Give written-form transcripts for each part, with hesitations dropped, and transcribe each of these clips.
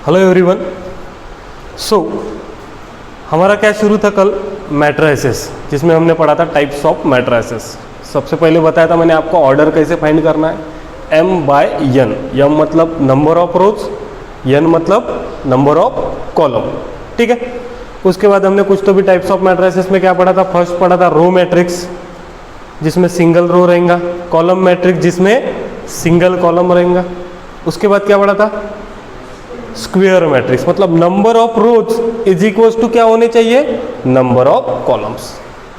Hello everyone. सो हमारा क्या शुरू था कल, मैट्रिसेस, जिसमें हमने पढ़ा था टाइप्स ऑफ मैट्रिसेस। सबसे पहले बताया था मैंने आपको ऑर्डर कैसे फाइंड करना है, m बाय n। m मतलब नंबर ऑफ रोज, n मतलब नंबर ऑफ कॉलम, ठीक है। उसके बाद हमने कुछ तो भी टाइप्स ऑफ मैट्रिसेस में क्या पढ़ा था, फर्स्ट पढ़ा था रो मैट्रिक्स जिसमें सिंगल रो रहेगा, कॉलम मैट्रिक्स जिसमें सिंगल कॉलम रहेगा। उसके बाद क्या पढ़ा था, स्क्वायर मैट्रिक्स मतलब number of rows is equal to क्या होने चाहिए, नंबर ऑफ कॉलम्स,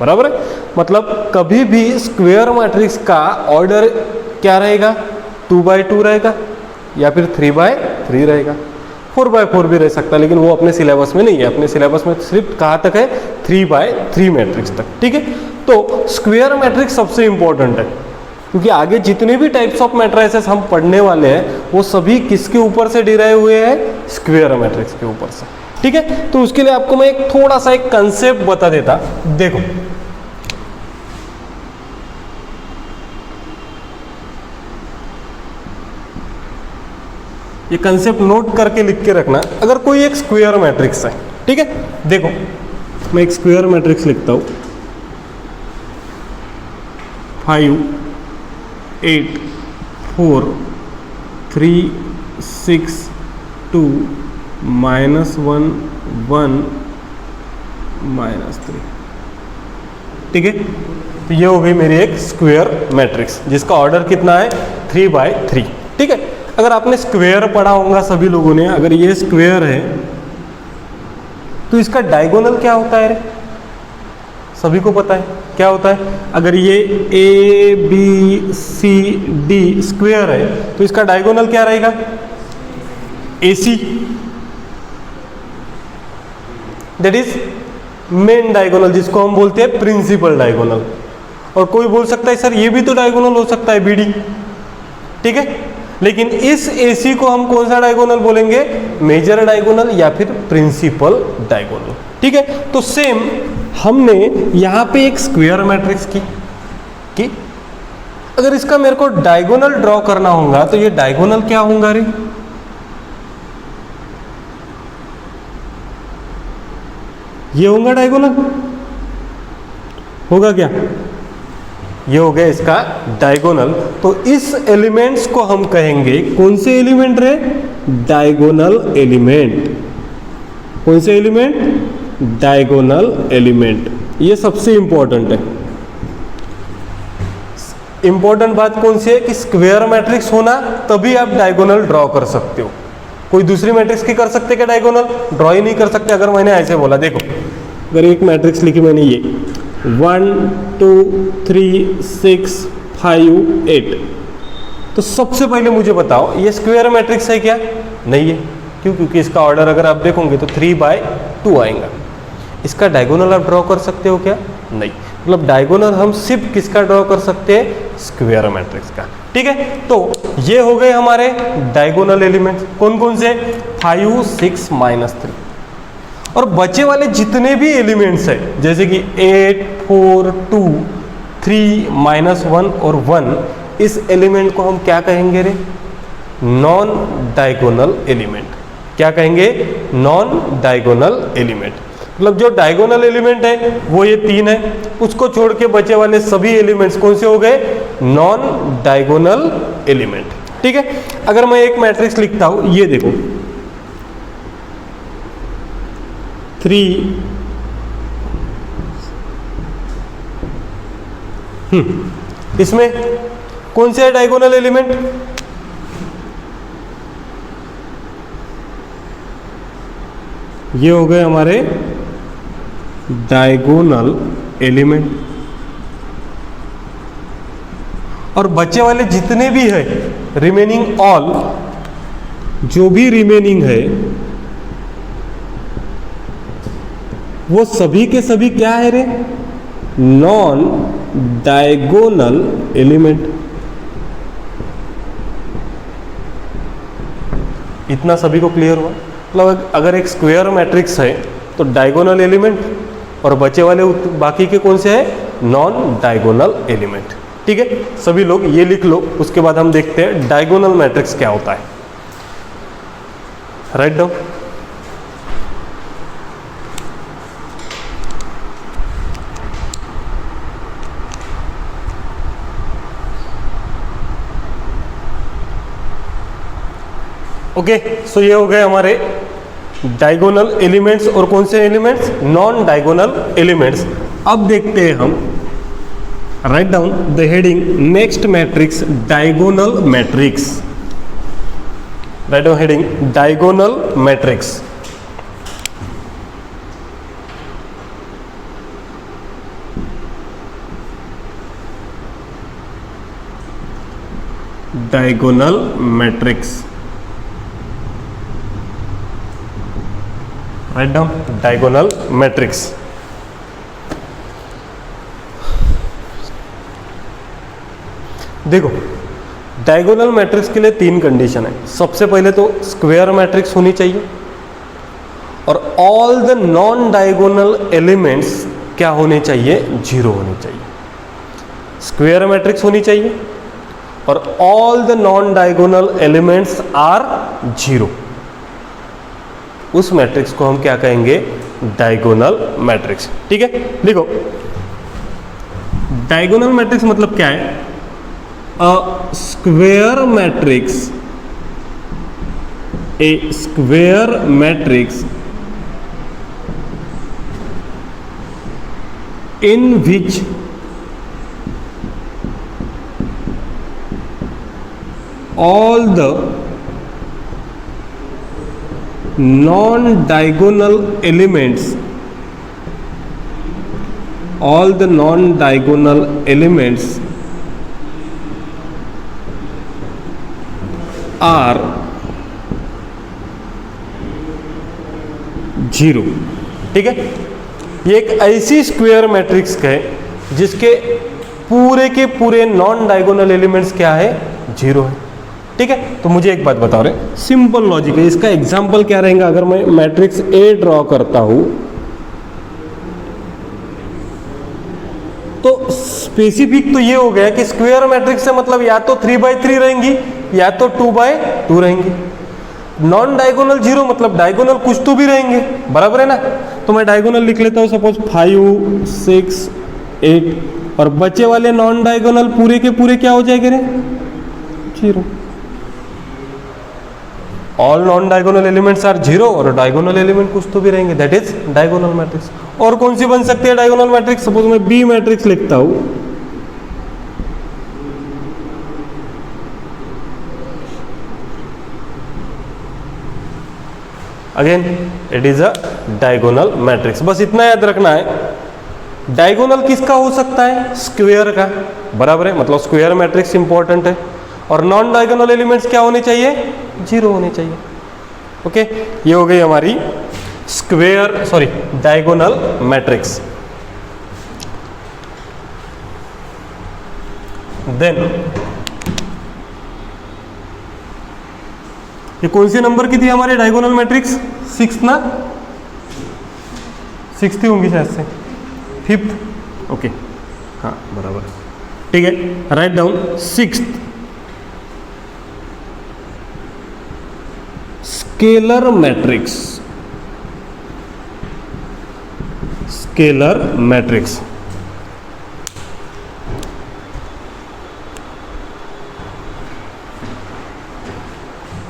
बराबर है। मतलब कभी भी स्क्वायर मैट्रिक्स का ऑर्डर क्या रहेगा, 2 बाय 2 रहेगा या फिर 3 बाय 3 रहेगा, 4 बाय 4 भी रह सकता है, लेकिन वो अपने सिलेबस में नहीं है। अपने सिलेबस में सिर्फ कहाँ तक है, 3 बाय 3 मैट्रिक्स तक, ठीक है। तो स्क्वायर मैट्रिक्स सबसे इंपॉर्टेंट है, क्योंकि आगे जितने भी टाइप्स ऑफ मैट्रिसेस हम पढ़ने वाले हैं वो सभी किसके ऊपर से डिराइव हुए हैं, स्क्वायर मैट्रिक्स के ऊपर से, ठीक है। तो उसके लिए आपको मैं एक थोड़ा सा एक कंसेप्ट बता देता। देखो, ये कंसेप्ट नोट करके लिख के रखना। अगर कोई एक स्क्वायर मैट्रिक्स है, ठीक है, देखो मैं एक स्क्वायर मैट्रिक्स लिखता हूं, 5 8 4 3 6 2 -1 1 -3, ठीक है। तो ये हो गई मेरी एक स्क्वायर मैट्रिक्स जिसका ऑर्डर कितना है, 3 बाय 3, ठीक है। अगर आपने स्क्वायर पढ़ा होगा सभी लोगों ने, अगर ये स्क्वायर है तो इसका डायगोनल क्या होता है रे, सभी को पता है क्या होता है। अगर ये A B C D square है तो इसका डायगोनल क्या रहेगा, AC, that is main diagonal, जिसको हम बोलते हैं प्रिंसिपल डायगोनल। और कोई बोल सकता है सर ये भी तो डायगोनल हो सकता है, BD, ठीक है। लेकिन इस AC को हम कौन सा डायगोनल बोलेंगे, मेजर डायगोनल या फिर प्रिंसिपल डायगोनल, ठीक है। तो सेम हमने यहां पे एक स्क्वायर मैट्रिक्स की अगर इसका मेरे को डायगोनल ड्रॉ करना होगा तो ये डायगोनल क्या होगा रे, ये होगा डायगोनल, होगा क्या, ये हो गया इसका डायगोनल। तो इस एलिमेंट्स को हम कहेंगे कौन से एलिमेंट रे, डायगोनल एलिमेंट। कौन से एलिमेंट, डायगोनल एलिमेंट। ये सबसे इंपॉर्टेंट है। इंपॉर्टेंट बात कौन सी है कि स्क्वायर मैट्रिक्स होना तभी आप डायगोनल ड्रॉ कर सकते हो। कोई दूसरी मैट्रिक्स की कर सकते क्या डायगोनल, ड्रॉ ही नहीं कर सकते। अगर मैंने ऐसे बोला, देखो अगर एक मैट्रिक्स लिखी मैंने ये 1 2 3 6 5 8, तो सबसे पहले मुझे बताओ ये स्क्वायर मैट्रिक्स है क्या, नहीं है। क्यों, क्योंकि इसका ऑर्डर अगर आप देखोगे तो 3 बाय 2 आएगा। इसका डायगोनल आप ड्रॉ कर सकते हो क्या, नहीं। मतलब डायगोनल हम सिर्फ किसका ड्रॉ कर सकते हैं, स्क्वायर मैट्रिक्स का, ठीक है। तो ये हो गए हमारे डायगोनल एलिमेंट्स, कौन कौन से, 5 6 -3। और बचे वाले जितने भी एलिमेंट्स है जैसे कि 8 4 2 3 -1 और 1, इस एलिमेंट को हम क्या कहेंगे रे, नॉन डायगोनल एलिमेंट। क्या कहेंगे, नॉन डायगोनल एलिमेंट। मतलब जो डायगोनल एलिमेंट है वो ये 3 है, उसको छोड़ के बचे वाले सभी एलिमेंट्स कौन से हो गए, नॉन डायगोनल एलिमेंट, ठीक है। अगर मैं एक मैट्रिक्स लिखता हूं, ये देखो 3 इसमें कौन से है डायगोनल एलिमेंट, ये हो गए हमारे डायगोनल एलिमेंट। और बचे वाले जितने भी है, रिमेनिंग ऑल, जो भी रिमेनिंग है वो सभी के सभी क्या है रे, नॉन डायगोनल एलिमेंट। इतना सभी को क्लियर हुआ। मतलब अगर एक स्क्वायर मैट्रिक्स है तो डायगोनल एलिमेंट और बचे वाले बाकी के कौन से हैं, नॉन डायगोनल एलिमेंट, ठीक है। सभी लोग ये लिख लो, उसके बाद हम देखते हैं डायगोनल मैट्रिक्स क्या होता है। Write down. ओके, सो ये हो गए हमारे डायगोनल एलिमेंट्स। और कौन से एलिमेंट्स? Non diagonal elements. अब देखते हैं हम, write down the heading next matrix diagonal matrix. Write down heading diagonal matrix. Diagonal matrix, write down diagonal matrix. देखो, डायगोनल मैट्रिक्स के लिए 3 कंडीशन है। सबसे पहले तो स्क्वायर मैट्रिक्स होनी चाहिए और all the non diagonal elements क्या होने चाहिए? 0 होने चाहिए। स्क्वायर मैट्रिक्स होनी चाहिए और all the non diagonal elements are 0। उस मैट्रिक्स को हम क्या कहेंगे? Diagonal matrix. ठीक है, लिखो डायगोनल मैट्रिक्स मतलब क्या है? A square matrix, a square matrix in which all the non-diagonal elements, all the non-diagonal elements are 0। ठीक है, ये एक ऐसी स्क्वायर मैट्रिक्स है जिसके पूरे के पूरे नॉन डायगोनल एलिमेंट्स क्या है? 0 है। ठीक है, तो मुझे एक बात बताओ रे, सिंपल लॉजिक है। इसका एग्जांपल क्या रहेगा? अगर मैं मैट्रिक्स ए ड्रॉ करता हूं तो स्पेसिफिक तो ये हो गया कि स्क्वायर मैट्रिक्स से मतलब या तो 3/3 रहेंगी या तो 2/2 रहेंगी। नॉन डायगोनल 0 मतलब डायगोनल कुछ तो भी रहेंगे, बराबर है ना? तो मैं डायगोनल लिख लेता हूं, सपोज 5, 6, 8 और बचे वाले नॉन डायगोनल पूरे के पूरे क्या हो जाएंगे रे? 0। All non diagonal elements are 0 और डायगोनल एलिमेंट कुछ तो भी रहेंगे, दैट इज डायगोनल मैट्रिक्स। और कौन सी बन सकती है डायगोनल मैट्रिक्स? सपोज मैं बी मैट्रिक्स लिखता हूं, again it is a diagonal matrix. बस इतना याद रखना है, डायगोनल किसका हो सकता है? स्क्वायर का, बराबर है? मतलब स्क्वायर मैट्रिक्स इंपॉर्टेंट है। और नॉन डायगोनल एलिमेंट्स क्या होने चाहिए? 0 होने चाहिए। ओके, ये हो गई हमारी square sorry diagonal matrix. Then ये कौन सी नंबर की थी हमारे डायगोनल मैट्रिक्स? 6 ना? 6 होंगी शायद से, 5th। ओके, हाँ बराबर, ठीक है। Write down 6th scalar matrix, scalar matrix.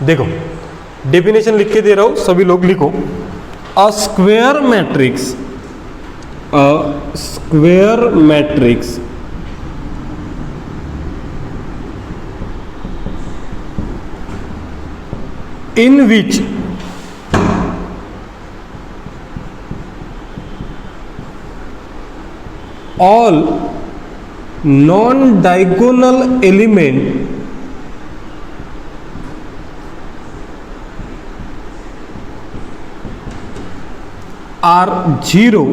देखो डेफिनेशन लिख के दे रहा हूं, सभी लोग लिखो। अ square matrix, a square matrix in which all non-diagonal element are 0,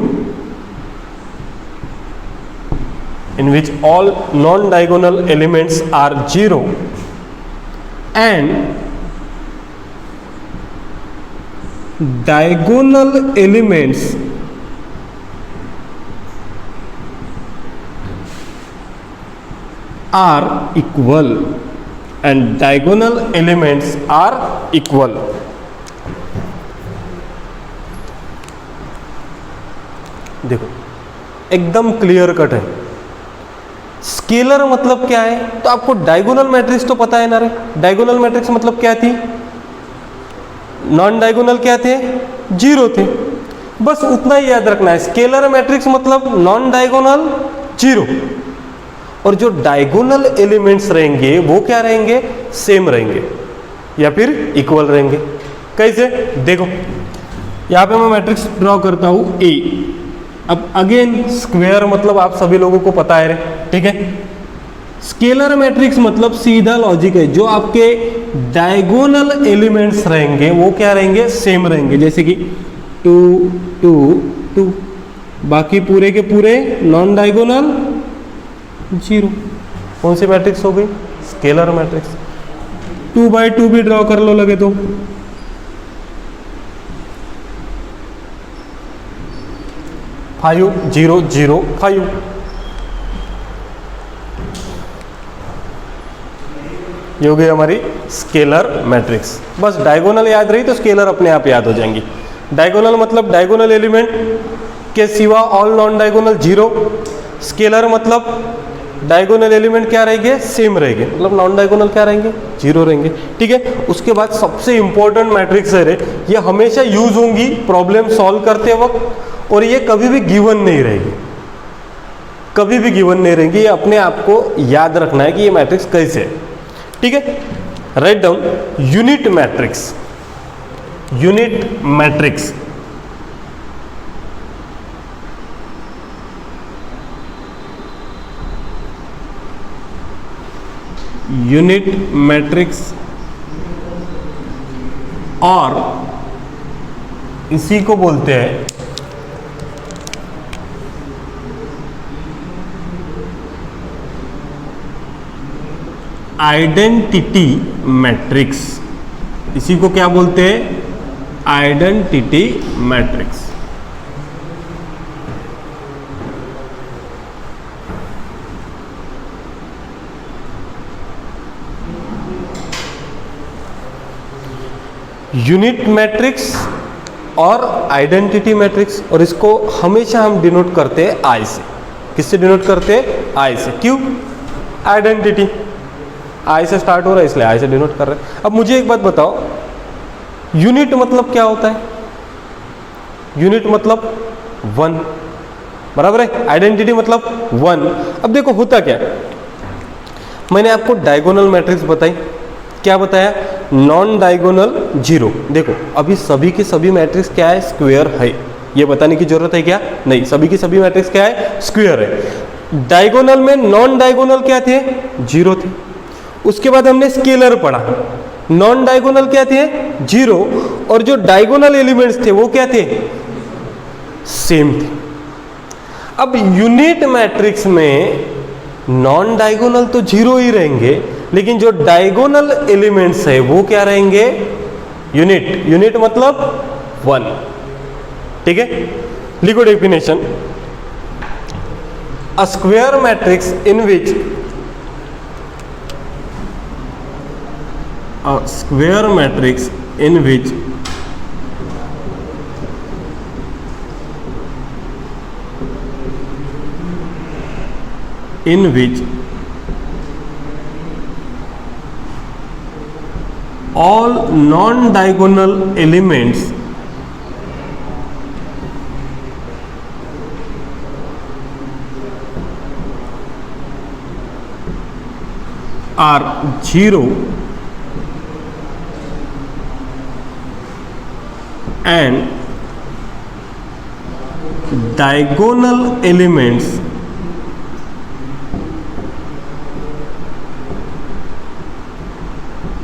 in which all non-diagonal elements are 0 and diagonal elements are equal, and diagonal elements are equal। देखो एकदम क्लियर कट है। स्केलर मतलब क्या है, तो आपको डायगोनल मैट्रिक्स तो पता है ना रे। डायगोनल मैट्रिक्स मतलब क्या थी, नॉन डायगोनल क्या थे, जीरो थे, बस उतना ही याद रखना है। स्केलर मैट्रिक्स मतलब नॉन डायगोनल जीरो, और जो डायगोनल एलिमेंट्स रहेंगे वो क्या रहेंगे, सेम रहेंगे या फिर इक्वल रहेंगे। कैसे, देखो यहां पे मैं मैट्रिक्स ड्रॉ करता हूं ए। अब अगेन स्क्वायर मतलब आप सभी लोगों को पता है रे, ठीक है। स्केलर मैट्रिक्स मतलब सीधा लॉजिक है, जो आपके डायगोनल एलिमेंट्स रहेंगे वो क्या रहेंगे, सेम रहेंगे। जैसे कि 2 2 2, बाकी पूरे के पूरे नॉन डायगोनल जीरो। कौन सी मैट्रिक्स हो गई, स्केलर मैट्रिक्स। 2/2 भी ड्रॉ कर लो लगे तो, फाइव 0 0 5, ये हो गई हमारी स्केलर मैट्रिक्स। बस डायगोनल याद रही तो स्केलर अपने आप याद हो जाएंगी। डायगोनल मतलब डायगोनल एलिमेंट के सिवा all non diagonal zero. Scalar मतलब डायगोनल एलिमेंट क्या रहेंगे, सेम रहेंगे, मतलब नॉन डायगोनल क्या रहेंगे, जीरो रहेंगे, ठीक है। उसके बाद सबसे इंपॉर्टेंट मैट्रिक्स है रे, ये हमेशा यूज होंगी प्रॉब्लम सॉल्व करते वक्त, और ये कभी भी गिवन नहीं रहेगी, कभी भी गिवन नहीं रहेंगी। ये अपने आप को याद रखना है कि ये मैट्रिक्स कैसे है, ठीक है। Write down unit matrix. Unit matrix unit matrix, और इसी को बोलते हैं आइडेंटिटी मैट्रिक्स। इसी को क्या बोलते हैं, आइडेंटिटी मैट्रिक्स। यूनिट मैट्रिक्स और आइडेंटिटी मैट्रिक्स, और इसको हमेशा हम डिनोट करते हैं आई से। किससे डिनोट करते हैं, आई से। क्यों, आइडेंटिटी आई से स्टार्ट हो रहा है इसलिए आई से डिनोट कर रहे हैं। अब मुझे एक बात बताओ, यूनिट मतलब क्या होता है, यूनिट मतलब 1, बराबर है। आइडेंटिटी मतलब 1। अब देखो होता क्या, मैंने आपको डायगोनल मैट्रिक्स बताई, क्या बताया, नॉन डायगोनल जीरो। देखो अभी सभी की सभी मैट्रिक्स क्या है, स्क्वायर है, ये बताने की जरूरत है क्या, नहीं, सभी की सभी मैट्रिक्स क्या है, स्क्वायर है। डायगोनल में नॉन डायगोनल क्या थे, जीरो थे। उसके बाद हमने स्केलर पढ़ा, नॉन डायगोनल क्या थे, जीरो, और जो डायगोनल एलिमेंट्स थे वो क्या थे, सेम थे। अब यूनिट मैट्रिक्स में नॉन डायगोनल तो जीरो ही रहेंगे, लेकिन जो डायगोनल एलिमेंट्स है वो क्या रहेंगे, यूनिट। यूनिट मतलब 1, ठीक है। लिखो definition, a square matrix in which a square matrix in which all non-diagonal elements are zero and diagonal elements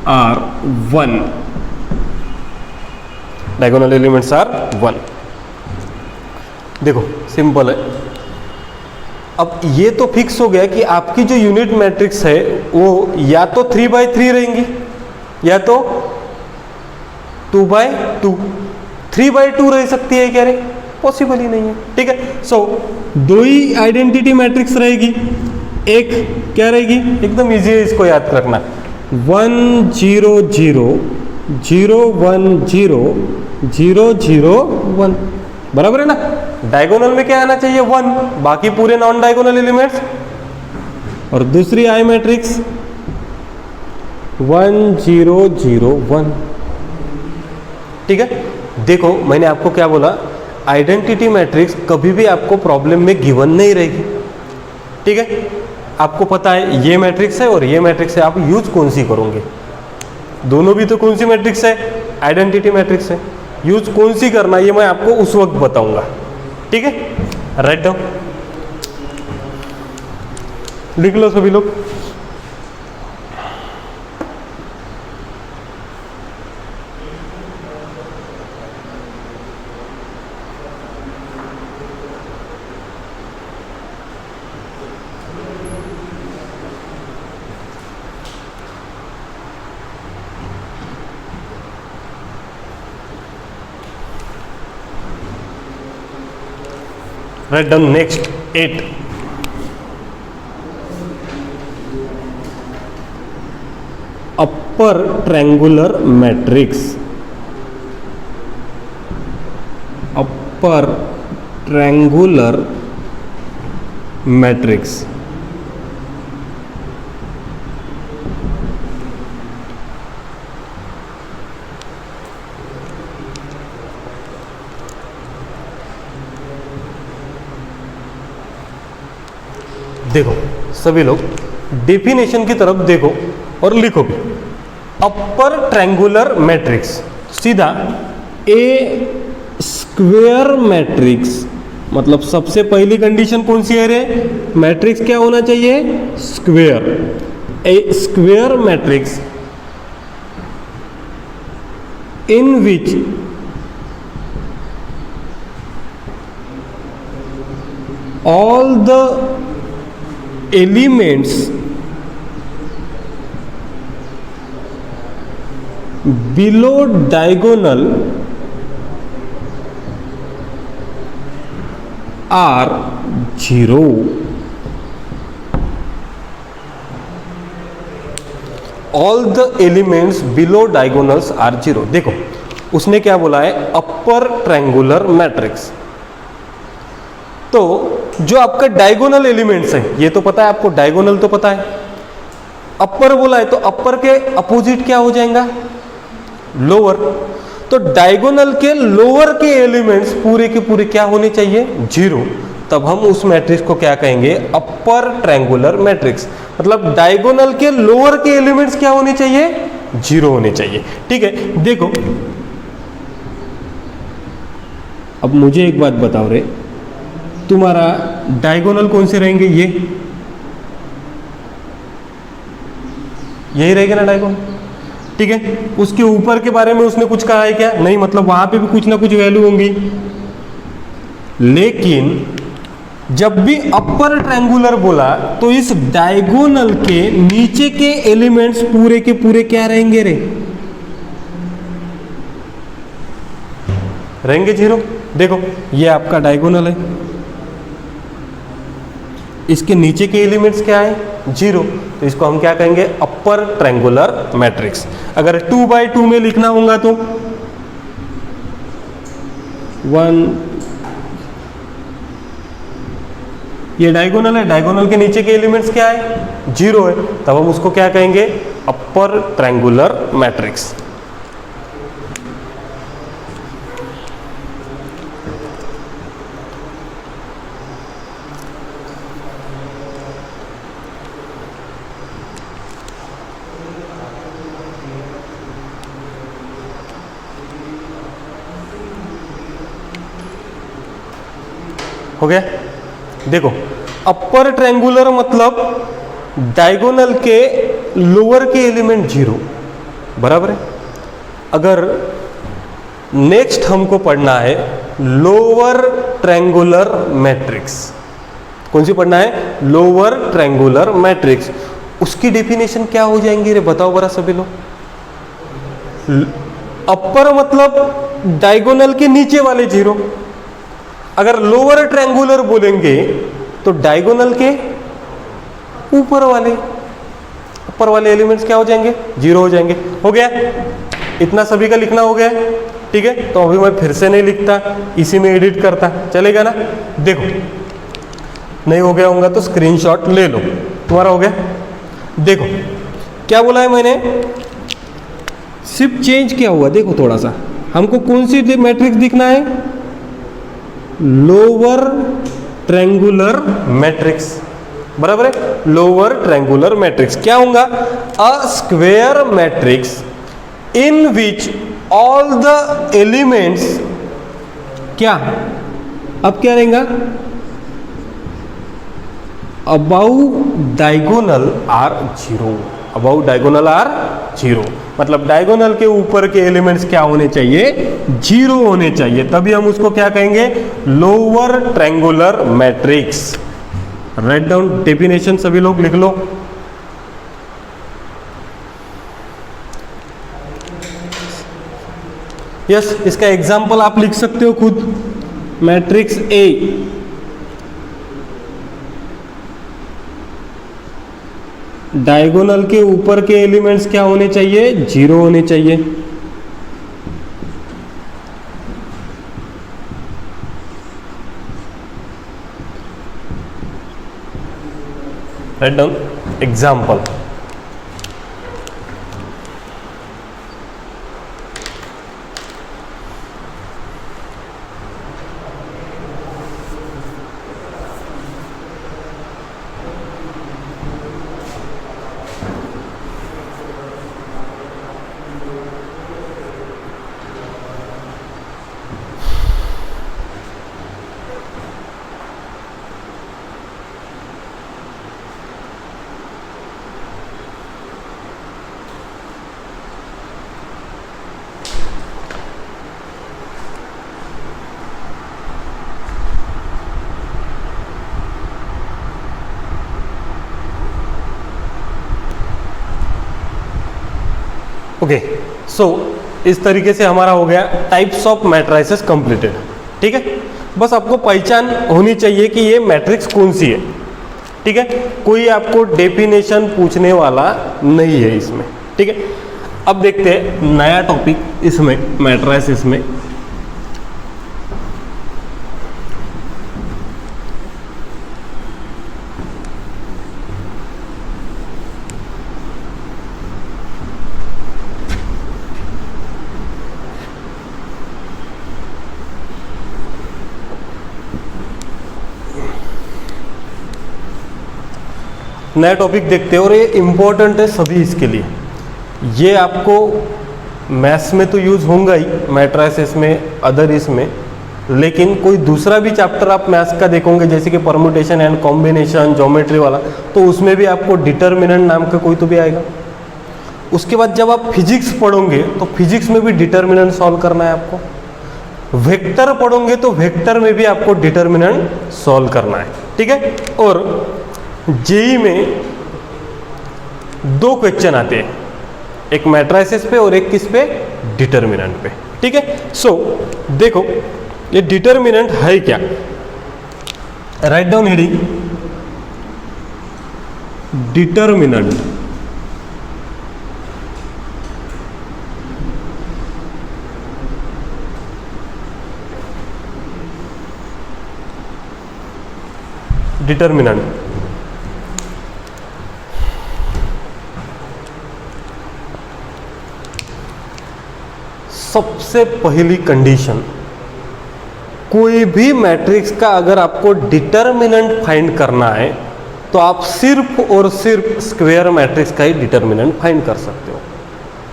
are 1. Diagonal elements are 1. देखो सिंपल है। अब ये तो फिक्स हो गया कि आपकी जो यूनिट मैट्रिक्स है वो या तो 3/3 रहेंगी या तो 2/2। 3/2 रह सकती है क्या रे? पॉसिबल ही नहीं है, ठीक है। सो दो ही आइडेंटिटी मैट्रिक्स रहेगी, एक क्या रहेगी, एकदम इजी है इसको याद रखना, 1 0 0 0 1 0 0 0 1, बराबर है ना। डायगोनल में क्या आना चाहिए 1, बाकी पूरे नॉन डायगोनल एलिमेंट्स। और दूसरी आई मैट्रिक्स 1 0 0 1। ठीक है, देखो मैंने आपको क्या बोला, आइडेंटिटी मैट्रिक्स कभी भी आपको प्रॉब्लम में गिवन नहीं रहेगी। ठीक है, आपको पता है ये मैट्रिक्स है और ये मैट्रिक्स है, आप यूज कौन सी करोगे? दोनों भी तो कौन सी मैट्रिक्स है? आइडेंटिटी मैट्रिक्स है। यूज कौन सी करना ये मैं आपको उस वक्त बताऊंगा। ठीक है, राइट डाउन, लिख लो सभी लोग। Write down next 8. Upper triangular matrix. Upper triangular matrix. देखो सभी लोग डेफिनेशन की तरफ देखो और लिखो भी। अपर ट्रायंगुलर मैट्रिक्स, सीधा ए स्क्वेयर मैट्रिक्स, मतलब सबसे पहली कंडीशन कौन सी है रे? मैट्रिक्स क्या होना चाहिए? Square. A square matrix in which all the elements below diagonal are 0. All the elements below diagonals are 0. देखो उसने क्या बोला है? Upper triangular matrix. तो जो आपका डायगोनल एलिमेंट्स है, ये तो पता है आपको, डायगोनल तो पता है। अपर बोला है तो अपर के अपोजिट क्या हो जाएगा? लोअर। तो डायगोनल के लोअर के एलिमेंट्स पूरे के पूरे क्या होने चाहिए? 0। तब हम उस मैट्रिक्स को क्या कहेंगे? Upper triangular matrix. मतलब डायगोनल के लोअर के एलिमेंट्स क्या होने चाहिए? 0 होने चाहिए। ठीक है, देखो अब मुझे एक बात बताओ रे, तुम्हारा डायगोनल कौन से रहेंगे? यही रहेगा ना डायगोनल। ठीक है, उसके ऊपर के बारे में उसने कुछ कहा है क्या? नहीं, मतलब वहां पे भी कुछ ना कुछ वैल्यू होंगी। लेकिन जब भी अपर ट्रायंगुलर बोला तो इस डायगोनल के नीचे के एलिमेंट्स पूरे के पूरे क्या रहेंगे रे? रहेंगे 0। देखो ये आपका डायगोनल है, इसके नीचे के एलिमेंट्स क्या है? 0। तो इसको हम क्या कहेंगे? Upper triangular matrix. अगर 2x2 में लिखना होगा तो 1, ये डायगोनल है, डायगोनल के नीचे के एलिमेंट्स क्या है? 0 है। तब हम उसको क्या कहेंगे? Upper triangular matrix. हो गया? देखो अपर ट्रायंगुलर मतलब डायगोनल के लोअर के एलिमेंट 0, बराबर है। अगर नेक्स्ट हमको पढ़ना है लोअर ट्रायंगुलर मैट्रिक्स, कौन सी पढ़ना है? Lower triangular matrix. उसकी डेफिनेशन क्या हो जाएंगी रे? बताओ बरा सभी लोग। अपर मतलब डायगोनल के नीचे वाले 0। अगर लोअर ट्रायंगुलर बोलेंगे तो डायगोनल के ऊपर वाले एलिमेंट्स क्या हो जाएंगे? 0 हो जाएंगे। हो गया? इतना सभी का लिखना हो गया। ठीक है, तो अभी मैं फिर से नहीं लिखता, इसी में एडिट करता, चलेगा ना। देखो नहीं हो गया होगा तो स्क्रीनशॉट ले लो, तुम्हारा हो गया। देखो क्या बोला है मैंने, सिर्फ चेंज क्या हुआ, देखो थोड़ा सा, हमको कौन सी मैट्रिक्स दिखना है, लोअर ट्रायंगुलर मैट्रिक्स, बराबर है, लोअर ट्रायंगुलर मैट्रिक्स क्या होगा, a square matrix in which all the elements, क्या अब क्या रहेगा, above diagonal are zero, above diagonal are zero, मतलब डायगोनल के ऊपर के एलिमेंट्स क्या होने चाहिए, जीरो होने चाहिए, तभी हम उसको क्या कहेंगे, lower triangular matrix. Write down definition सभी लोग लिख लो। यस, इसका एग्जांपल आप लिख सकते हो खुद, मैट्रिक्स ए, डायगोनल के ऊपर के एलिमेंट्स क्या होने चाहिए, जीरो होने चाहिए। Write down example, okay. So इस तरीके से हमारा हो गया टाइप्स ऑफ मैट्रिसेस कंप्लीटेड, ठीक है। बस आपको पहचान होनी चाहिए कि ये मैट्रिक्स कौन सी है, ठीक है, कोई आपको डेफिनेशन पूछने वाला नहीं है इसमें, ठीक है। अब देखते हैं नया टॉपिक इसमें मैट्रिसेस में, नया टॉपिक देखते हैं और ये इम्पोर्टेंट है सभी इसके लिए। ये आपको मैथ्स में तो यूज़ होगा ही, मैट्रिसेस में, अदर इसमें, लेकिन कोई दूसरा भी चैप्टर आप मैथ्स का देखोगे जैसे कि परम्यूटेशन एंड कॉम्बिनेशन, ज्योमेट्री वाला, तो उसमें भी आपको डिटर्मिनेंट नाम का कोई तो भी आएगा। उसके बाद जब आप फिजिक्स पढ़ोगे तो फिजिक्स में भी डिटर्मिनेंट सॉल्व करना है आपको। वेक्टर पढ़ोगे तो वेक्टर में भी आपको डिटर्मिनेंट सॉल्व करना है, ठीक है। और जेई में दो क्वेश्चन आते हैं, एक मैट्रिसेस पे और एक किस पे, डिटर्मिनेंट पे, ठीक है। सो देखो ये डिटर्मिनेंट है क्या, write down heading, determinant. Determinant सबसे पहली कंडीशन, कोई भी मैट्रिक्स का अगर आपको डिटर्मिनेंट फाइंड करना है तो आप सिर्फ और सिर्फ स्क्वायर मैट्रिक्स का ही डिटर्मिनेंट फाइंड कर सकते हो।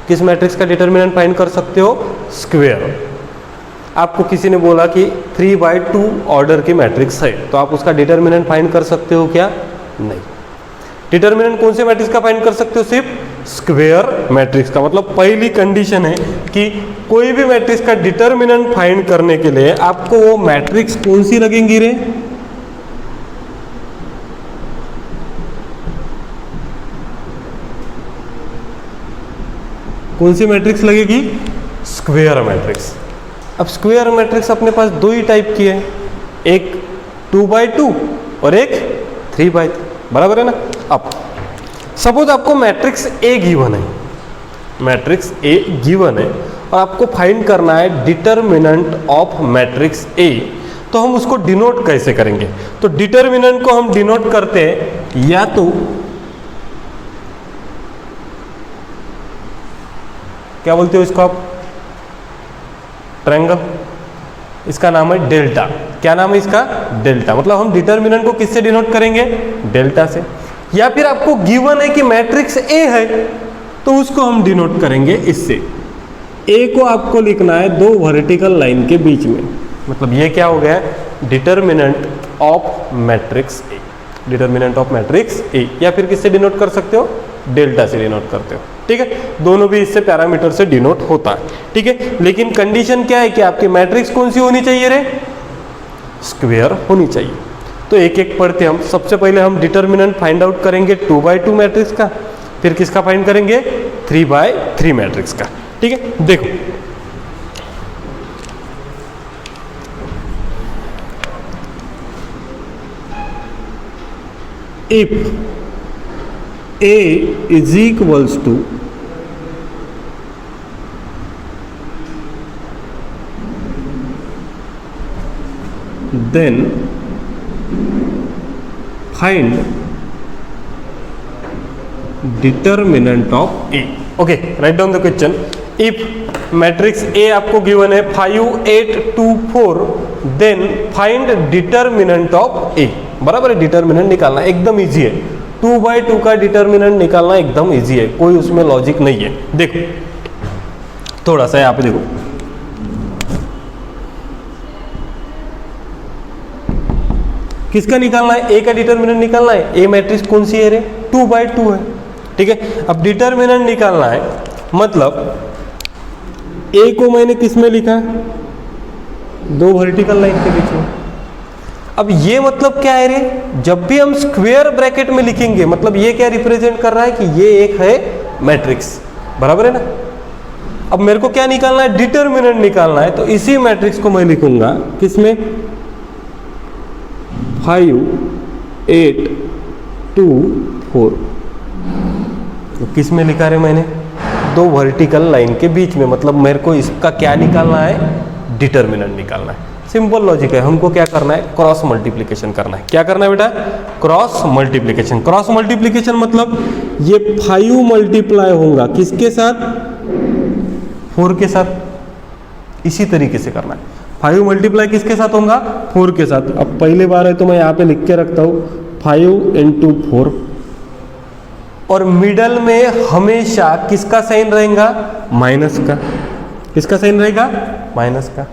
किस मैट्रिक्स का डिटर्मिनेंट फाइंड कर सकते हो, स्क्वायर। आपको किसी ने बोला कि 3/2 ऑर्डर की मैट्रिक्स है तो आप उसका डिटर्मिनेंट फाइंड कर सकते हो क्या, नहीं। डिटर्मिनेंट कौन से मैट्रिक्स का फाइंड कर सकते हो, सिर्फ स्क्वायर मैट्रिक्स का। मतलब पहली कंडीशन है कि कोई भी मैट्रिक्स का डिटर्मिनेंट फाइंड करने के लिए आपको वो मैट्रिक्स कौन सी लगेंगी रे, कौन सी मैट्रिक्स लगेगी, स्क्वायर मैट्रिक्स। अब स्क्वायर मैट्रिक्स अपने पास दो ही टाइप की है, एक 2/2 और एक 3/3, बराबर है ना। अब सपोज आपको मैट्रिक्स ए गिवन है, मैट्रिक्स ए गिवन है और आपको फाइंड करना है डिटर्मिनेंट ऑफ मैट्रिक्स ए, तो हम उसको डिनोट कैसे करेंगे? तो डिटर्मिनेंट को हम डिनोट करते हैं या तो क्या बोलते हो इसको आप? ट्रायंगल, इसका नाम है डेल्टा। क्या नाम है इसका? डेल्टा। मतलब हम डिटर्मिनेंट को किससे डिनोट करेंगे? डेल्टा से। या फिर आपको गिवन है कि मैट्रिक्स ए है तो उसको हम डिनोट करेंगे इससे। ए को आपको लिखना है दो वर्टिकल लाइन के बीच में, मतलब ये क्या हो गया? Determinant of matrix A. Determinant of matrix A, या फिर किससे डिनोट कर सकते हो? डेल्टा से डिनोट करते हो, ठीक है। दोनों भी इससे पैरामीटर से डिनोट होता है, ठीक है। लेकिन कंडीशन क्या है कि आपकी मैट्रिक्स कौन सी होनी चाहिए रे? स्क्वायर होनी चाहिए। तो एक एक पढ़ते हम। सबसे पहले हम डिटर्मिनेंट फाइंड आउट करेंगे 2/2 मैट्रिक्स का, फिर किसका फाइंड करेंगे? 3/3 मैट्रिक्स का, ठीक है। देखो if A is equals to then find determinant of A. Okay, write down the question. If matrix A आपको given है 5, 8, 2, 4, then find determinant of A. बराबर है, डिटर्मिनेंट निकालना एकदम इजी है। 2/2 का डिटर्मिनेंट निकालना एकदम इजी है, कोई उसमें लॉजिक नहीं है। देखो थोड़ा सा यहाँ पे देखो, किसका निकालना है? ए का डिटर्मिनेंट निकालना है। ए मैट्रिक्स कौन सी है रे? 2/2 है, ठीक है। अब डिटर्मिनेंट निकालना है, मतलब ए को मैंने किस में लिखा? दो वर्टिकल लाइन के बीच में। अब ये मतलब क्या है रे? जब भी हम स्क्वायर ब्रैकेट में लिखेंगे, मतलब ये क्या रिप्रेजेंट कर रहा है कि ये एक है मैट्रिक्स, बराबर है ना। अब मेरे को क्या निकालना है? डिटर्मिनेंट निकालना है। तो इसी मैट्रिक्स को मैं लिखूंगा किसमें? 5, 8, 2, 4। तो किस में लिखा रे मैंने? दो वर्टिकल लाइन के बीच में। मतलब मेरे को इसका क्या निकालना है? डिटर्मिनेंट निकालना है। सिंपल लॉजिक है। हमको क्या करना है? क्रॉस मल्टीप्लिकेशन करना है। क्या करना है बेटा? Cross multiplication. क्रॉस मल्टीप्लिकेशन मतलब ये 5 मल्टीप्लाई होगा किसके साथ? 4 के साथ। इसी तरीके से करना है। 5 मल्टीप्लाई किसके साथ होगा? 4 के साथ। अब पहले बार है तो मैं यहाँ पे लिख के रखता हूँ 5 × 4, और मिडल में हमेशा किसका साइन रहेगा? माइनस का। किसका साइन रहेगा? माइनस का,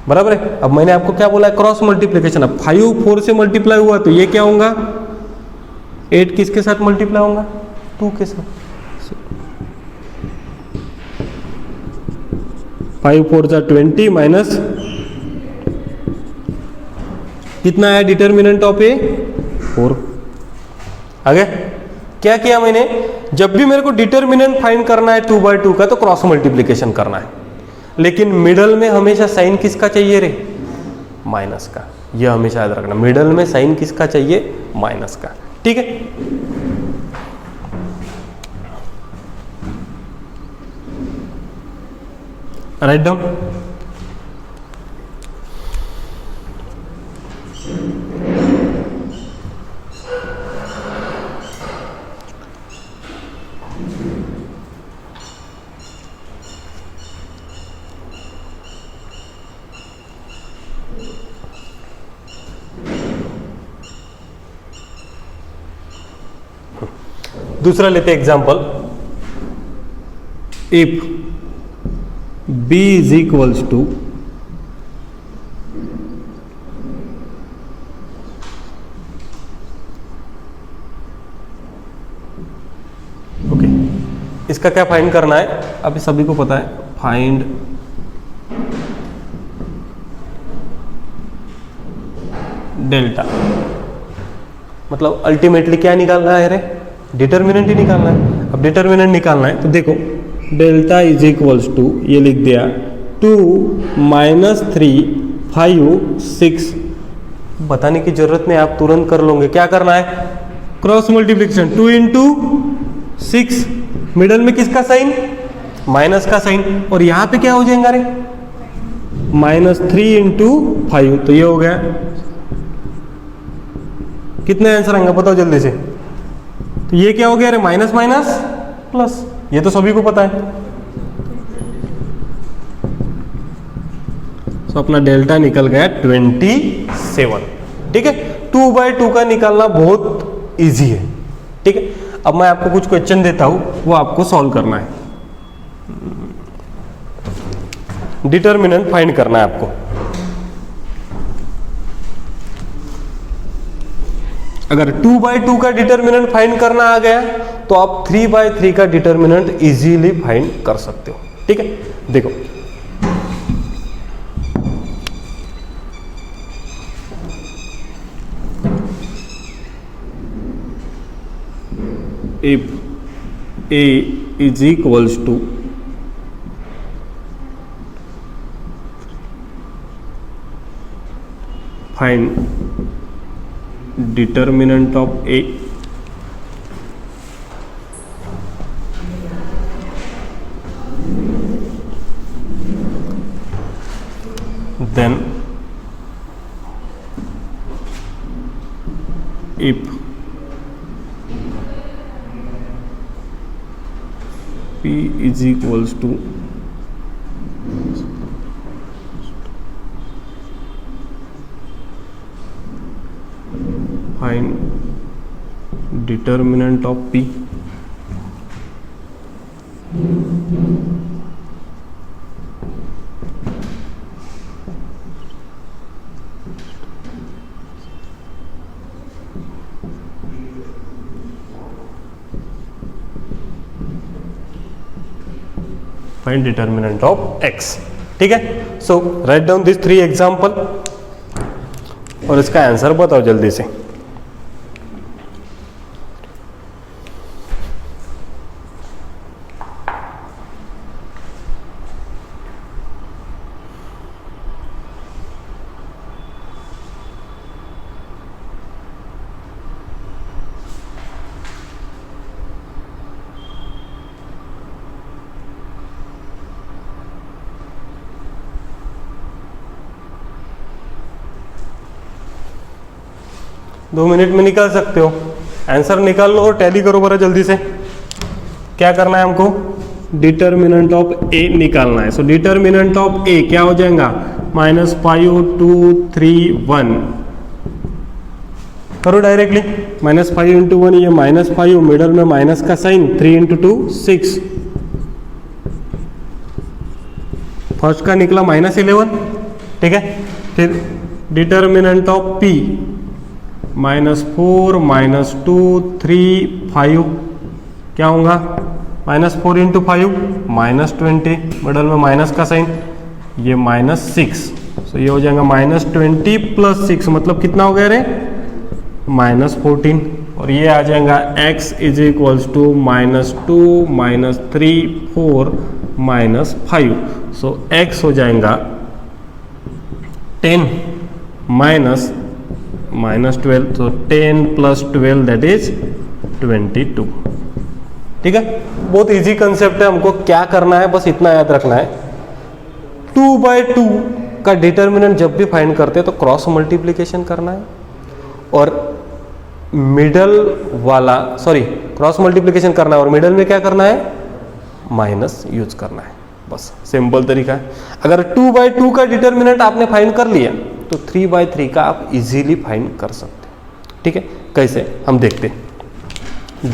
बराबर है। अब मैंने आपको क्या बोला है? Cross multiplication. अब 5 4 से मल्टीप्लाई हुआ तो ये क्या होगा? 8 किसके साथ मल्टीप्लाई होगा? 2 के साथ। 5 4 जा 20 माइनस कितना है डिटर्मिनेंट ऑफ ए? 4। आगे क्या किया मैंने? जब भी मेरे को डिटर्मिनेंट फाइंड करना है 2/2 का तो क्रॉस मल्टीप्लिकेशन करना है, लेकिन मिडल में हमेशा साइन किसका चाहिए रे? माइनस का। यह हमेशा याद रखना, मिडल में साइन किसका चाहिए? माइनस का, ठीक है। Write down. दूसरा लेते example. If b is equals to okay, इसका क्या फाइंड करना है? अभी सभी को पता है, फाइंड डेल्टा। मतलब अल्टीमेटली क्या निकालना है रे? डिटर्मिनेंट ही निकालना है। अब डिटर्मिनेंट निकालना है तो देखो डेल्टा इज इक्वल्स टू, ये लिख दिया 2 - 3 5 6। बताने की जरूरत नहीं, आप तुरंत कर लोगे। क्या करना है? Cross multiplication. 2 × 6, मिडल में किसका साइन? माइनस का साइन, और यहाँ पे क्या हो जाएगा रे, -3 × 5, तो ये हो गया, कितने आंसर आएंगे बताओ जल्दी से। तो ये क्या हो गया रे, माइनस माइनस प्लस, ये तो सभी को पता है। तो अपना डेल्टा निकल गया 27। ठीक है, 2/2 का निकालना बहुत इजी है। ठीक है, अब मैं आपको कुछ क्वेश्चन देता हूं, वो आपको सॉल्व करना है, डिटर्मिनेंट फाइंड करना है आपको। अगर 2/2 का डिटर्मिनेंट फाइंड करना आ गया तो आप 3/3 का डिटर्मिनेंट इजीली फाइंड कर सकते हो। ठीक है, देखो if a is equals to find determinant of a, then if P is equals to find determinant of P, find determinant of x। ठीक है, सो राइट डाउन दिस 3 एग्जाम्पल और इसका आंसर बताओ जल्दी से। दो मिनट में निकाल सकते हो, आंसर निकाल लो और टैली करो बरा जल्दी से। क्या करना है हमको, डिटर्मिनेंट ऑफ ए निकालना है। सो डिटर्मिनेंट ऑफ ए क्या हो जाएगा, -5 2 3 1। करो डायरेक्टली, -5 × 1, ये -5, मिडल में माइनस का साइन, 3 × 2 6, फर्स्ट का निकला -11। ठीक है, फिर डिटर्मिनेंट ऑफ पी -4 -2 3 5, क्या होगा, -4 × 5 -20, मिडल में माइनस का साइन, ये -6, सो ये हो जाएगा -20 + 6, मतलब कितना हो गया रे, -14, और ये आ जाएगा x is equals to -2 -3 4 -5, so x हो जाएगा 10 -12, तो 10 + 12 दैट इज 22। ठीक है, बहुत इजी कंसेप्ट है, हमको क्या करना है बस इतना याद रखना है, 2/2 का डिटर्मिनेंट जब भी फाइंड करते हैं तो क्रॉस मल्टीप्लिकेशन करना है, और मिडल वाला क्रॉस मल्टीप्लिकेशन करना है और मिडल में क्या करना है, माइनस यूज करना है, बस सिंपल तरीका है। अगर 2/2 का डिटर्मिनेंट आपने फाइंड कर लिया तो 3/3 का आप इजीली फाइंड कर सकते हैं। ठीक है, कैसे हम देखते हैं,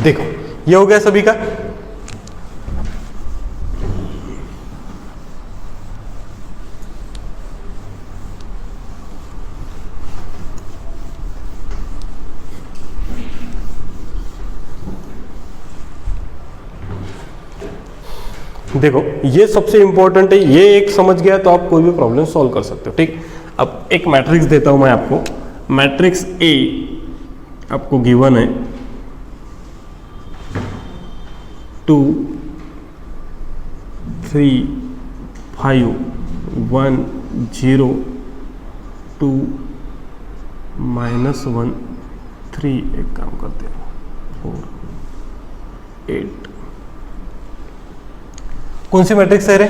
देखो ये हो गया सभी का। देखो ये सबसे इंपॉर्टेंट है, ये एक समझ गया तो आप कोई भी प्रॉब्लम सॉल्व कर सकते हो। ठीक, अब एक मैट्रिक्स देता हूं मैं आपको, मैट्रिक्स ए आपको गिवन है 2 3 5 1 0 2 -1 3, एक काम करते हैं 4 8। कौन सी मैट्रिक्स है रे?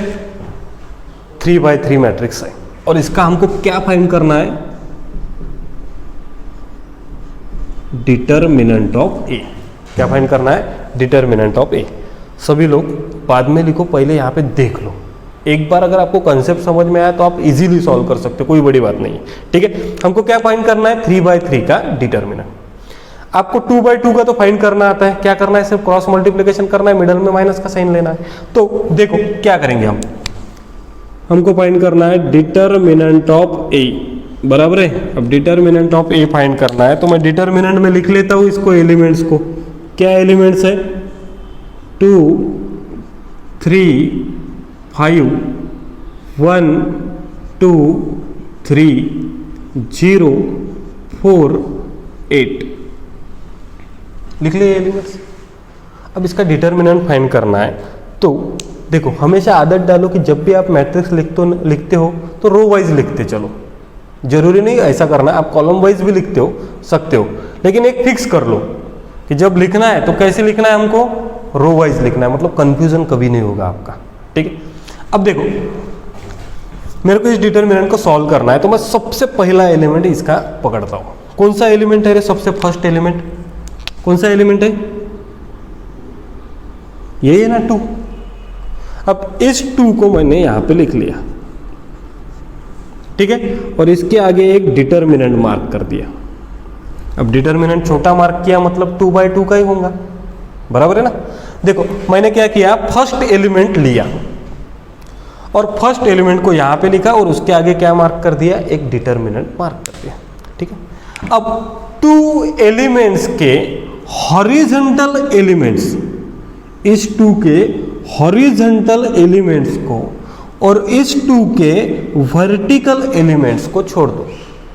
3x3 मैट्रिक्स है। और इसका हमको क्या फाइंड करना है? डिटर्मिनेंट ऑफ ए। क्या फाइंड करना है? डिटर्मिनेंट ऑफ ए। सभी लोग बाद में लिखो, पहले यहाँ पे देख लो। एक बार अगर आपको कंसेप्ट समझ में आया तो आप इजीली सॉल्व कर सकते हो, कोई बड़ी बात नहीं है। ठीक है, हमको क्या फाइंड करना है? 3x3 का डिटर्मिनेंट। आपको 2x2 का तो फाइंड करना आता है। क्या करना है? सिर्फ क्रॉस मल्टीप्लिकेशन करना है, मिडल में माइनस का साइन लेना है। तो देखो क्या करेंगे हमको फाइंड करना है डिटर्मिनेंट ऑफ ए, बराबर है। अब डिटर्मिनेंट ऑफ ए फाइंड करना है तो मैं डिटर्मिनेंट में लिख लेता हूं इसको, एलिमेंट्स को। क्या एलिमेंट्स है? 2 3 5 1 2 3 0 4 8 लिख लिए एलिमेंट्स। अब इसका डिटर्मिनेंट फाइंड करना है तो देखो, हमेशा आदत डालो कि जब भी आप मैट्रिक्स लिखते हो तो रो वाइज लिखते चलो। जरूरी नहीं ऐसा करना, आप कॉलम वाइज भी लिखते हो सकते हो, लेकिन एक फिक्स कर लो कि जब लिखना है तो कैसे लिखना है हमको? रो वाइज लिखना है, मतलब कंफ्यूजन कभी नहीं होगा आपका। ठीक है, अब देखो मेरे को इस डिटर्मिनेंट को सॉल्व करना है तो मैं सबसे पहला एलिमेंट इसका पकड़ता हूं। कौन सा एलिमेंट है रे? सबसे फर्स्ट एलिमेंट कौन सा एलिमेंट है? यही है ना, 2। अब इस 2 को मैंने यहां पे लिख लिया, ठीक है, और इसके आगे एक डिटर्मिनेंट मार्क कर दिया। अब डिटर्मिनेंट छोटा मार्क किया मतलब 2x2 का ही होगा, बराबर है ना। देखो मैंने क्या किया, फर्स्ट एलिमेंट लिया और फर्स्ट एलिमेंट को यहां पे लिखा और उसके आगे क्या मार्क कर दिया? एक डिटर्मिनेंट मार्क कर दिया। ठीक है, अब 2 एलिमेंट्स के हॉरिजॉन्टल एलिमेंट्स, इस 2 के हॉरिजॉन्टल एलिमेंट्स को और इस 2 के वर्टिकल एलिमेंट्स को छोड़ दो,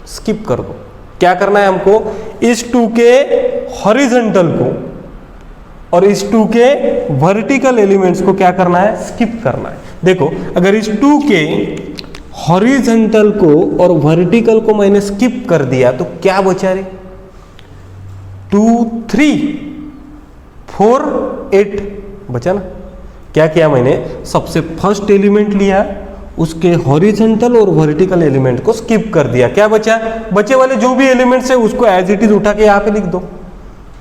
स्किप कर दो। क्या करना है हमको? इस 2 के हॉरिजॉन्टल को और इस 2 के वर्टिकल एलिमेंट्स को क्या करना है? स्किप करना है। देखो अगर इस 2 के हॉरिजॉन्टल को और वर्टिकल को मैंने स्किप कर दिया तो क्या बचा रे? 2 3 4 8 बचा ना। क्या किया मैंने? सबसे फर्स्ट एलिमेंट लिया, उसके हॉरिजॉन्टल और वर्टिकल एलिमेंट को स्किप कर दिया। क्या बचा? बचे वाले जो भी एलिमेंट्स है उसको एज इट इज उठा के यहां पे लिख दो।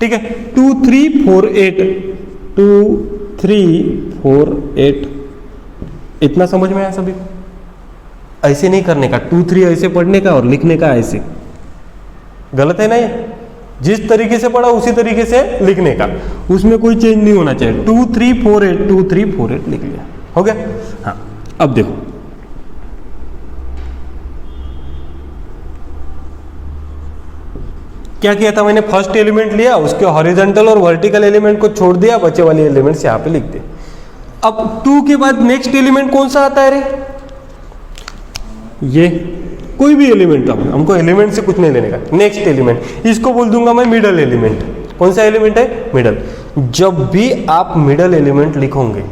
ठीक है, 2 3 4 8 2 3 4 8। इतना समझ में आया सभी को? ऐसे नहीं करने का, 2 3 ऐसे पढ़ने का और लिखने का ऐसे, गलत है ना ये। जिस तरीके से पढ़ा उसी तरीके से लिखने का, उसमें कोई चेंज नहीं होना चाहिए। 2 3 4 8 2 3 4 8 लिख लिया, हो गया। हाँ, अब देखो क्या किया था मैंने? फर्स्ट एलिमेंट लिया, उसके हॉरिजॉन्टल और वर्टिकल एलिमेंट को छोड़ दिया, बचे वाले एलिमेंट्स यहाँ पे लिख दिए। अब 2 के बाद नेक्स्ट एलिमेंट कौन सा आता है रे? ये कोई भी एलिमेंट, अब हमको एलिमेंट से कुछ नहीं लेने का। नेक्स्ट एलिमेंट, इसको बोल दूंगा मैं मिडल एलिमेंट। कौन सा एलिमेंट है? मिडल। जब भी आप मिडल एलिमेंट लिखोगे,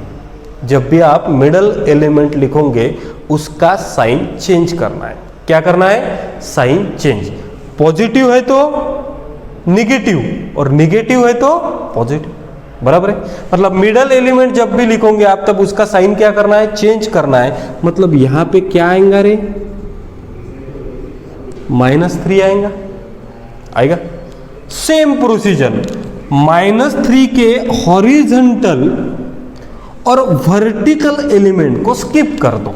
जब भी आप मिडल एलिमेंट लिखोगे उसका साइन चेंज करना है। क्या करना है? Sign change. पॉजिटिव है तो निगेटिव और निगेटिव है तो पॉजिटिव, बराबर है। मतलब मिडल एलिमेंट जब भी लिखोगे आप तब उसका साइन क्या करना है? चेंज करना है। मतलब यहां पे क्या आएगा रे? -3 आएगा, आएगा। सेम प्रोसीजर, -3 के हॉरिजॉन्टल और वर्टिकल एलिमेंट को स्किप कर दो।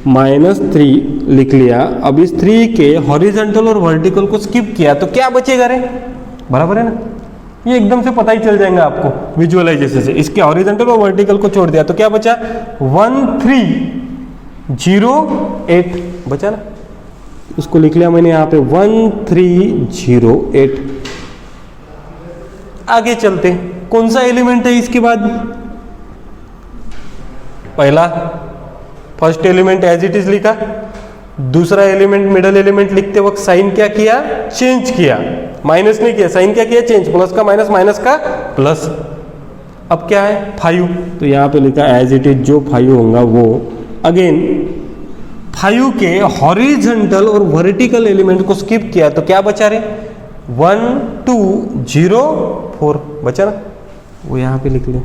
-3 लिख लिया, अब इस 3 के हॉरिजॉन्टल और वर्टिकल को स्किप किया तो क्या बचेगा रे? बराबर है ना। ये एकदम से पता ही चल जाएगा आपको विजुअलाइजेशन से। इसके हॉरिजॉन्टल और वर्टिकल को छोड़ दिया तो क्या बचा? 1 3 0 8 बचा ना। उसको लिख लिया मैंने यहाँ पे 1 3 0 8। आगे चलते, कौन सा एलिमेंट है इसके बाद? पहला first element as it is लिखा, दूसरा एलिमेंट मिडल एलिमेंट लिखते वक्त साइन क्या किया? चेंज किया, माइनस नहीं किया। साइन क्या किया? चेंज। प्लस का माइनस, माइनस का प्लस। अब क्या है? 5, तो यहाँ पे लिखा एज इट इज, जो 5 होगा वो। अगेन 5 के हॉरिजॉन्टल और वर्टिकल एलिमेंट को स्किप किया तो क्या बचा रे? 1 2 0 4 बचा ना, वो यहाँ पे लिख ले।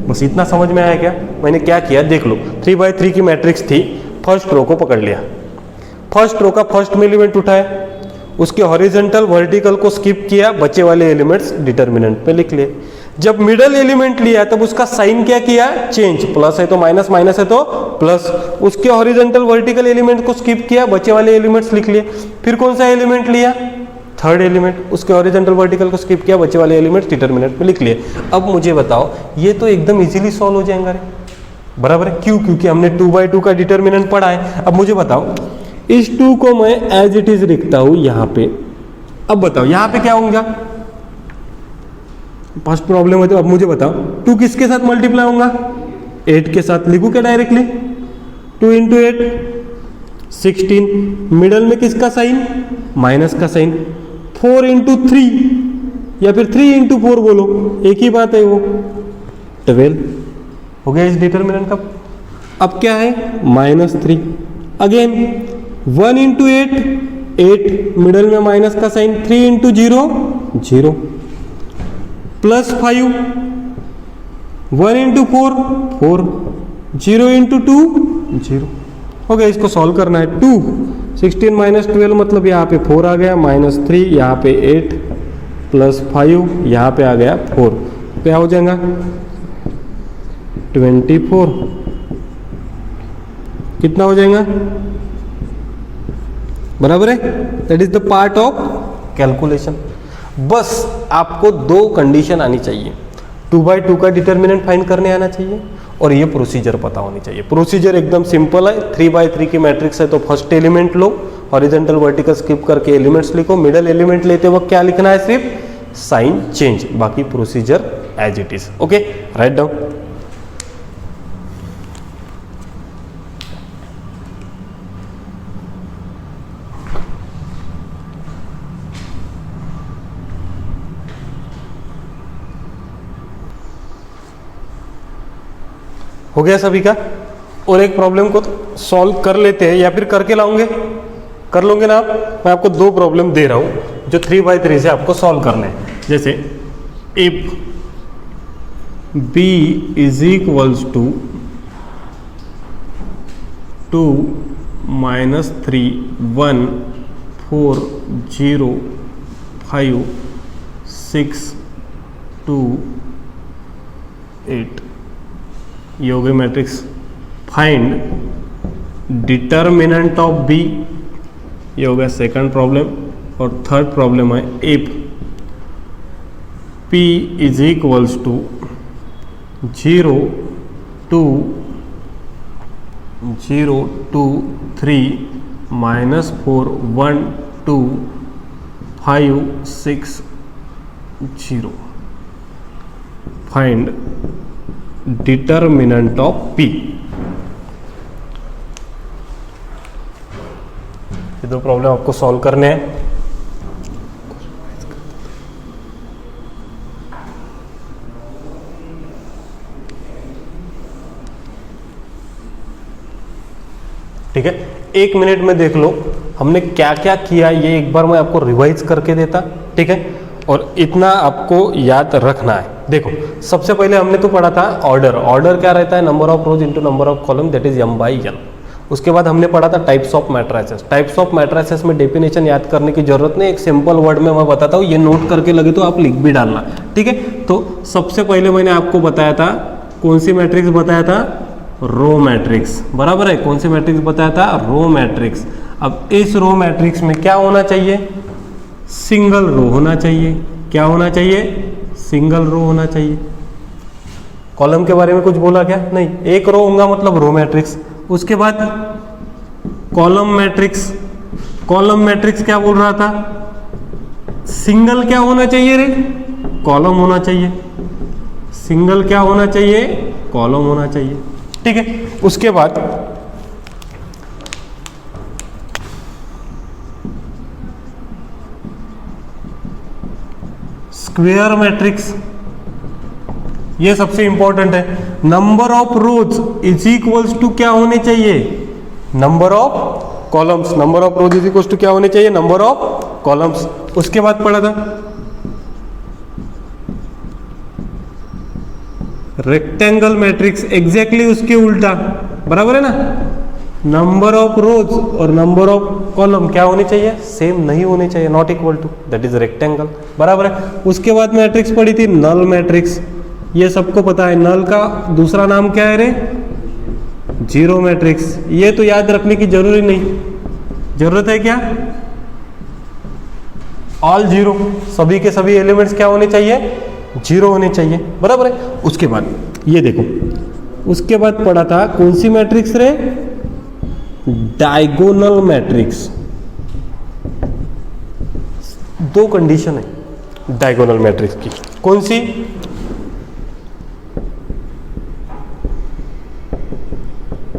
बस इतना समझ में आया क्या? मैंने क्या किया देख लो, 3x3 की मैट्रिक्स थी, फर्स्ट रो को पकड़ लिया, फर्स्ट रो का फर्स्ट में एलिमेंट उठाया, उसके हॉरिजॉन्टल वर्टिकल को स्किप किया, बचे वाले एलिमेंट्स डिटर्मिनेंट में लिख लिए। जब मिडल एलिमेंट लिया तब उसका साइन क्या किया? चेंज, प्लस है तो माइनस, माइनस है तो प्लस। उसके हॉरिजॉन्टल वर्टिकल एलिमेंट को स्किप किया, बचे वाले एलिमेंट्स लिख लिए। फिर कौन सा एलिमेंट लिया? थर्ड एलिमेंट, उसके हॉरिजॉन्टल वर्टिकल को स्किप किया, बचे वाले एलिमेंट्स डिटर्मिनेंट में लिख लिए। अब मुझे बताओ, ये तो एकदम इजीली सॉल्व हो जाएगा रे, बराबर है? क्यों? क्योंकि हमने 2x2 का डिटर्मिनेंट पढ़ा है। अब मुझे बताओ, इस 2 को मैं एज इट इज लिखता हूं यहां पे। अब बताओ यहां पे क्या होगा? फर्स्ट प्रॉब्लम है तो अब मुझे बताओ 2 किसके साथ मल्टीप्लाई होगा? 8 के साथ। लिखूं क्या डायरेक्टली? 2 × 8 16, मिडल में किसका साइन? माइनस का साइन। 4 × 3 या फिर 3 × 4 बोलो, एक ही बात है वो, 12 हो गया इस डिटर्मिनेंट का। अब क्या है? -3। अगेन 1 × 8 8, मिडल में माइनस का साइन, 3 × 0 0, +5, 1 × 4 4, 0 × 2 0 हो गया। इसको सॉल्व करना है। 2 16 - 12 मतलब यहाँ पे 4 आ गया, -3 यहाँ पे 8 +5 यहाँ पे आ गया 4, क्या हो जाएगा? 24। कितना हो जाएगा? बराबर है? That is the part of calculation. बस आपको 2 कंडीशन आनी चाहिए, 2x2 का डिटर्मिनेंट फाइंड करने आना चाहिए और ये प्रोसीजर पता होनी चाहिए। प्रोसीजर एकदम सिंपल है, 3x3 की मैट्रिक्स है तो फर्स्ट एलिमेंट लो, हॉरिजॉन्टल वर्टिकल स्किप करके एलिमेंट्स लिखो, मिडल एलिमेंट लेते वक्त क्या लिखना है? सिर्फ साइन चेंज, बाकी procedure as it is. Okay, write down. हो गया सभी का? और एक प्रॉब्लम को सॉल्व कर लेते हैं या फिर करके लाओगे? कर लोगे ना आप? मैं आपको 2 प्रॉब्लम दे रहा हूं जो 3x3 से आपको सॉल्व करने हैं। जैसे इफ b = 2 - 3 1 4 0 5 6 2 8, ये हो गई matrix. Find determinant of B, ये हो गया सेकंड प्रॉब्लम। और थर्ड प्रॉब्लम है if p = 0 2 0 2 3 -4 1 2 5 6 0, find determinant of P। ये 2 प्रॉब्लम आपको सॉल्व करने हैं। ठीक है, 1 मिनट में देख लो हमने क्या क्या किया, ये एक बार मैं आपको रिवाइज करके देता। ठीक है, और इतना आपको याद रखना है। देखो, सबसे पहले हमने तो पढ़ा था ऑर्डर। ऑर्डर क्या रहता है? Number of rose into number of column, that is m/n। उसके बाद हमने पढ़ा था types of matrices. Types of matrices में डेफिनेशन याद करने की जरूरत नहीं, एक सिंपल वर्ड में मैं बताता हूँ, ये नोट करके लगे तो आप लिख भी डालना। ठीक है, तो सबसे पहले मैंने आपको बताया था, कौन सी मैट्रिक्स बताया था? रो मैट्रिक्स, बराबर है? कौन सी मैट्रिक्स बताया था? Row matrix. अब इस रो मैट्रिक्स में क्या होना चाहिए? सिंगल रो होना चाहिए। क्या होना चाहिए? सिंगल रो होना चाहिए। कॉलम के बारे में कुछ बोला क्या? नहीं, एक रो होगा मतलब रो मैट्रिक्स। उसके बाद कॉलम मैट्रिक्स। कॉलम मैट्रिक्स क्या बोल रहा था? सिंगल क्या होना चाहिए रे? कॉलम होना चाहिए। सिंगल क्या होना चाहिए? कॉलम होना चाहिए। ठीक है, उसके बाद स्क्वायर मैट्रिक्स, ये सबसे इंपॉर्टेंट है। Number of rows is equals to क्या होने चाहिए? Number of columns. Number of rows is equals to क्या होने चाहिए? Number of columns. उसके बाद पढ़ा था रेक्टेंगल मैट्रिक्स एग्जैक्टली उसके उल्टा, बराबर है ना। नंबर ऑफ रोज और नंबर ऑफ कॉलम क्या होनी चाहिए, सेम नहीं होनी चाहिए, not equal to, that is rectangle, बराबर है। उसके बाद मैट्रिक्स पढ़ी थी नल मैट्रिक्स, ये सबको पता है, नल का दूसरा नाम क्या है रे, जीरो मैट्रिक्स। ये तो याद रखने की जरूरी नहीं, जरूरत है क्या, ऑल जीरो, सभी के सभी एलिमेंट्स क्या होने चाहिए, जीरो होने चाहिए, बराबर है। उसके बाद ये देखो, उसके बाद पढ़ा था कौन सी मैट्रिक्स रे, डायगोनल मैट्रिक्स। दो कंडीशन है डायगोनल मैट्रिक्स की, कौन सी,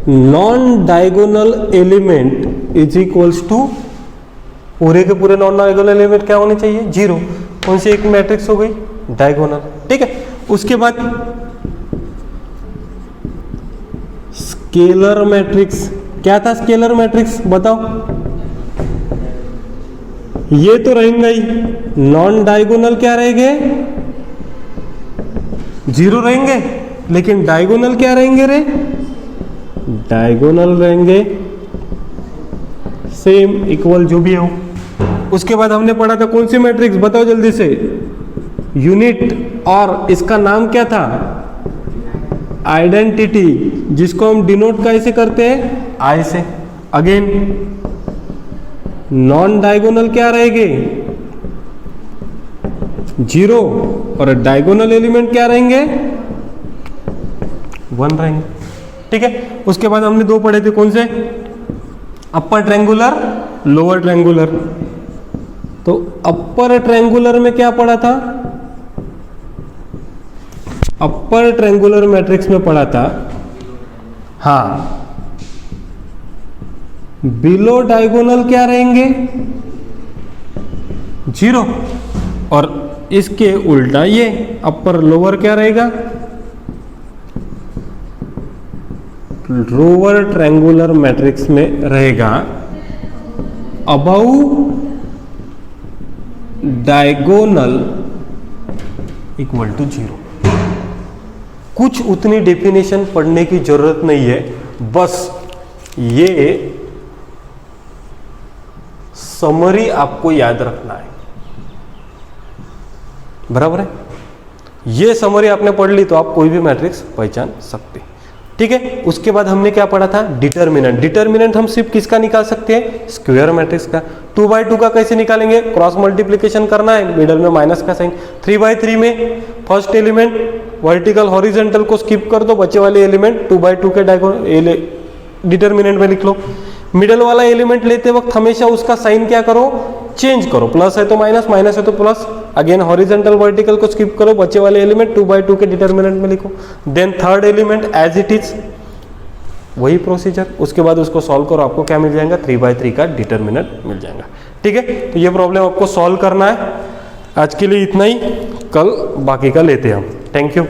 non diagonal element is equals to, पूरे के पूरे नॉन डायगोनल एलिमेंट क्या होने चाहिए, जीरो। कौन सी एक मैट्रिक्स हो गई, डायगोनल, ठीक है। उसके बाद स्केलर मैट्रिक्स, क्या था स्केलर मैट्रिक्स बताओ, ये तो रहेंगे ही, नॉन डायगोनल क्या रहेंगे, जीरो रहेंगे, लेकिन डायगोनल क्या रहेंगे रे, डायगोनल रहेंगे सेम इक्वल जो भी हो। उसके बाद हमने पढ़ा था कौन सी मैट्रिक्स बताओ जल्दी से, यूनिट, और इसका नाम क्या था, आइडेंटिटी, जिसको हम डिनोट कैसे करते हैं, आई से। अगेन नॉन डायगोनल क्या रहेंगे, जीरो, और डायगोनल एलिमेंट क्या रहेंगे, वन रहेंगे, ठीक है। उसके बाद हमने दो पढ़े थे कौन से, अपर ट्रायंगुलर, लोअर ट्रायंगुलर। तो अपर ट्रायंगुलर में क्या पढ़ा था, अपर ट्रायंगुलर मैट्रिक्स में पढ़ा था, हाँ, बिलो डायगोनल क्या रहेंगे, जीरो, और इसके उल्टा ये अपर लोअर क्या रहेगा, लोअर ट्रायंगुलर मैट्रिक्स में रहेगा above diagonal equal to zero. कुछ उतनी डेफिनेशन पढ़ने की जरूरत नहीं है, बस ये समरी आपको याद रखना है, बराबर है। ये समरी आपने पढ़ ली तो आप कोई भी मैट्रिक्स पहचान सकते हैं, ठीक है। उसके बाद हमने क्या पढ़ा था, डिटर्मिनेंट। डिटर्मिनेंट हम सिर्फ किसका निकाल सकते हैं, स्क्वायर मैट्रिक्स का। 2/2 का कैसे निकालेंगे, क्रॉस मल्टीप्लिकेशन करना है, मिडल में माइनस का साइन। 3/3 में फर्स्ट एलिमेंट वर्टिकल हॉरिजॉन्टल को स्किप कर दो, बचे वाले एलिमेंट 2/2 के डिटर्मिनेंट में लिख लो। मिडल वाला एलिमेंट लेते वक्त हमेशा उसका साइन क्या करो, चेंज करो, प्लस है तो माइनस, माइनस है तो प्लस। अगेन हॉरिजॉन्टल वर्टिकल को स्किप करो, बचे वाले एलिमेंट 2/2 के डिटर्मिनेंट में लिखो। Then third element as it is, वही प्रोसीजर। उसके बाद उसको सॉल्व करो, आपको क्या मिल जाएगा, 3/3 का डिटर्मिनेंट मिल जाएगा, ठीक है। तो ये प्रॉब्लम आपको सॉल्व करना है। आज के लिए इतना ही, कल बाकी का लेते हैं हम। Thank you.